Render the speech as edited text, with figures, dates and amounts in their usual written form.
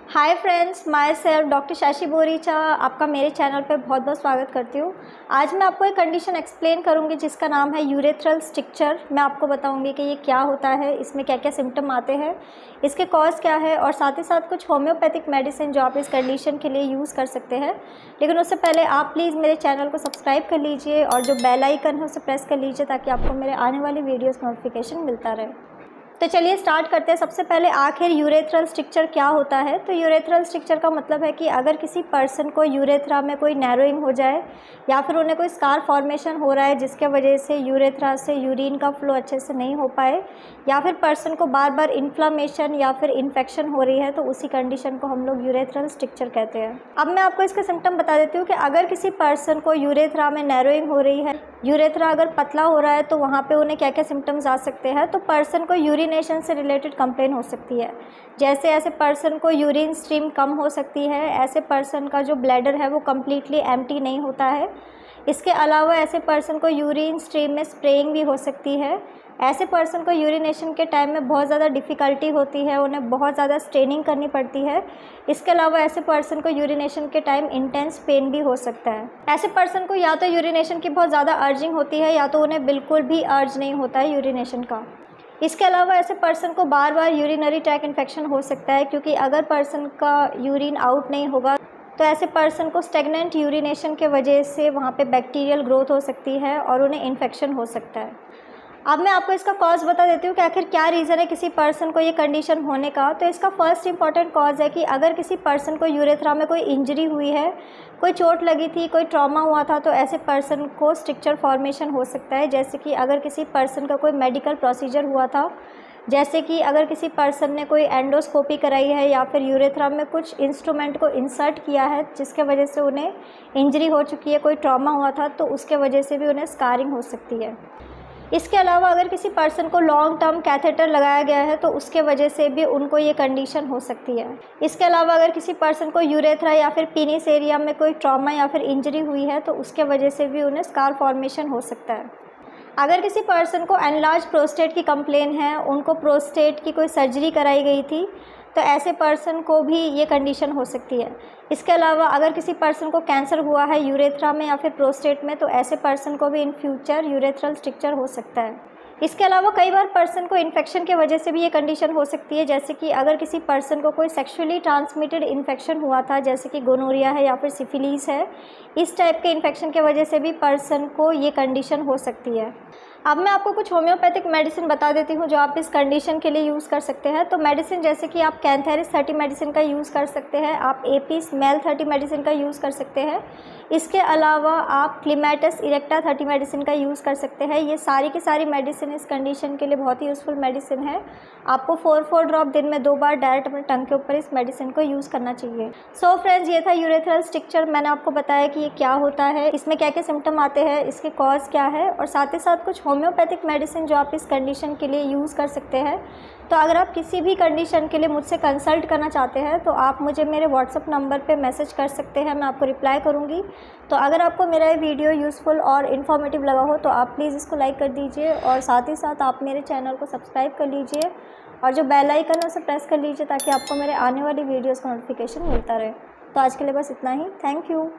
Hi friends, my self doctor Shashi Boricha आपका मेरे channel पे बहुत बहुत स्वागत करती हूँ। आज मैं आपको एक कंडीशन एक्सप्लेन करूँगी जिसका नाम है यूरेथ्रल स्ट्रिक्चर। मैं आपको बताऊँगी कि ये क्या होता है, इसमें क्या क्या सिम्टम आते हैं, इसके कॉज क्या है और साथ ही साथ कुछ होम्योपैथिक मेडिसिन जो आप इस कंडीशन के लिए यूज़ कर सकते हैं। लेकिन उससे पहले आप प्लीज़ मेरे चैनल को सब्सक्राइब कर लीजिए और जो बेल आइकन है उसे प्रेस कर लीजिए ताकि आपको मेरे आने वाली वीडियोज़ नोटिफिकेशन मिलता रहे। तो चलिए स्टार्ट करते हैं। सबसे पहले आखिर यूरेथ्रल स्ट्रिक्चर क्या होता है। तो यूरेथ्रल स्ट्रिक्चर का मतलब है कि अगर किसी पर्सन को यूरेथ्रा में कोई नैरोइंग हो जाए या फिर उन्हें कोई स्कार फॉर्मेशन हो रहा है जिसके वजह से यूरेथ्रा से यूरिन का फ्लो अच्छे से नहीं हो पाए, या फिर पर्सन को बार बार इन्फ्लामेशन या फिर इन्फेक्शन हो रही है, तो उसी कंडीशन को हम लोग यूरेथ्रल स्ट्रिक्चर कहते हैं। अब मैं आपको इसके सिम्टम बता देती हूँ कि अगर किसी पर्सन को यूरेथ्रा में नैरोइंग हो रही है, यूरेथ्रा अगर पतला हो रहा है, तो वहाँ पे उन्हें क्या क्या सिम्टम्स आ सकते हैं। तो पर्सन को यूरिनेशन से रिलेटेड कंप्लेन हो सकती है, जैसे ऐसे पर्सन को यूरिन स्ट्रीम कम हो सकती है, ऐसे पर्सन का जो ब्लैडर है वो कम्प्लीटली एम्प्टी नहीं होता है। इसके अलावा ऐसे पर्सन को यूरिन स्ट्रीम में स्प्रेइंग भी हो सकती है। ऐसे पर्सन को यूरिनेशन के टाइम में बहुत ज़्यादा डिफ़िकल्टी होती है, उन्हें बहुत ज़्यादा स्ट्रेनिंग करनी पड़ती है। इसके अलावा ऐसे पर्सन को यूरिनेशन के टाइम इंटेंस पेन भी हो सकता है। ऐसे पर्सन को या तो यूरिनेशन की बहुत ज़्यादा अर्जिंग होती है या तो उन्हें बिल्कुल भी अर्ज नहीं होता है यूरिनेशन का। इसके अलावा ऐसे पर्सन को बार बार यूरिनरी ट्रैक इन्फेक्शन हो सकता है, क्योंकि अगर पर्सन का यूरिन आउट नहीं होगा तो ऐसे पर्सन को स्टेगनेंट यूरिनेशन के वजह से वहाँ पे बैक्टीरियल ग्रोथ हो सकती है और उन्हें इन्फेक्शन हो सकता है। अब मैं आपको इसका कॉज बता देती हूँ कि आखिर क्या रीज़न है किसी पर्सन को ये कंडीशन होने का। तो इसका फर्स्ट इंपॉर्टेंट कॉज है कि अगर किसी पर्सन को यूरेथ्रा में कोई इंजरी हुई है, कोई चोट लगी थी, कोई ट्रॉमा हुआ था, तो ऐसे पर्सन को स्ट्रिक्चर फॉर्मेशन हो सकता है। जैसे कि अगर किसी पर्सन का कोई मेडिकल प्रोसीजर हुआ था, जैसे कि अगर किसी पर्सन ने कोई एंडोस्कोपी कराई है या फिर यूरेथ्रा में कुछ इंस्ट्रूमेंट को इंसर्ट किया है जिसके वजह से उन्हें इंजरी हो चुकी है, कोई ट्रॉमा हुआ था, तो उसके वजह से भी उन्हें स्कारिंग हो सकती है। इसके अलावा अगर किसी पर्सन को लॉन्ग टर्म कैथेटर लगाया गया है तो उसके वजह से भी उनको ये कंडीशन हो सकती है। इसके अलावा अगर किसी पर्सन को यूरेथ्रा या फिर पीनिस एरिया में कोई ट्रॉमा या फिर इंजरी हुई है तो उसके वजह से भी उन्हें स्कार फॉर्मेशन हो सकता है। अगर किसी पर्सन को एनलार्ज प्रोस्टेट की कंप्लेन है, उनको प्रोस्टेट की कोई सर्जरी कराई गई थी, तो ऐसे पर्सन को भी ये कंडीशन हो सकती है। इसके अलावा अगर किसी पर्सन को कैंसर हुआ है यूरेथ्रा में या फिर प्रोस्टेट में, तो ऐसे पर्सन को भी इन फ्यूचर यूरेथ्रल स्ट्रिक्चर हो सकता है। इसके अलावा कई बार पर्सन को इन्फेक्शन की वजह से भी ये कंडीशन हो सकती है, जैसे कि अगर किसी पर्सन को कोई सेक्सुअली ट्रांसमिटेड इन्फेक्शन हुआ था, जैसे कि गोनोरिया है या फिर सिफिलीस है, इस टाइप के इन्फेक्शन की वजह से भी पर्सन को ये कंडीशन हो सकती है। अब मैं आपको कुछ होम्योपैथिक मेडिसिन बता देती हूँ जो आप इस कंडीशन के लिए यूज़ कर सकते हैं। तो मेडिसिन जैसे कि आप कैंथेरिस 30 मेडिसिन का यूज़ कर सकते हैं, आप एपिस मेल 30 मेडिसिन का यूज़ कर सकते हैं। इसके अलावा आप क्लीमेटस इरेक्टा 30 मेडिसिन का यूज़ कर सकते हैं। ये सारी की सारी मेडिसिन इस कंडीशन के लिए बहुत ही यूज़फुल मेडिसिन है। आपको 4 ड्रॉप दिन में 2 बार डायरेक्ट अपने टंग के ऊपर इस मेडिसिन को यूज़ करना चाहिए। सो फ्रेंड्स, ये था यूरेथ्रल स्ट्रिक्चर। मैंने आपको बताया कि ये क्या होता है, इसमें क्या क्या सिम्टम आते हैं, इसके कॉज क्या है, और साथ ही साथ कुछ होम्योपैथिक मेडिसिन जो आप इस कंडीशन के लिए यूज़ कर सकते हैं। तो अगर आप किसी भी कंडीशन के लिए मुझसे कंसल्ट करना चाहते हैं तो आप मुझे मेरे व्हाट्सअप नंबर पे मैसेज कर सकते हैं, मैं आपको रिप्लाई करूँगी। तो अगर आपको मेरा ये वीडियो यूज़फुल और इन्फॉर्मेटिव लगा हो तो आप प्लीज़ इसको लाइक कर दीजिए और साथ ही साथ आप मेरे चैनल को सब्सक्राइब कर लीजिए और जो बेल आइकन है उसे प्रेस कर लीजिए ताकि आपको मेरे आने वाली वीडियोज़ का नोटिफिकेशन मिलता रहे। तो आज के लिए बस इतना ही। Thank you.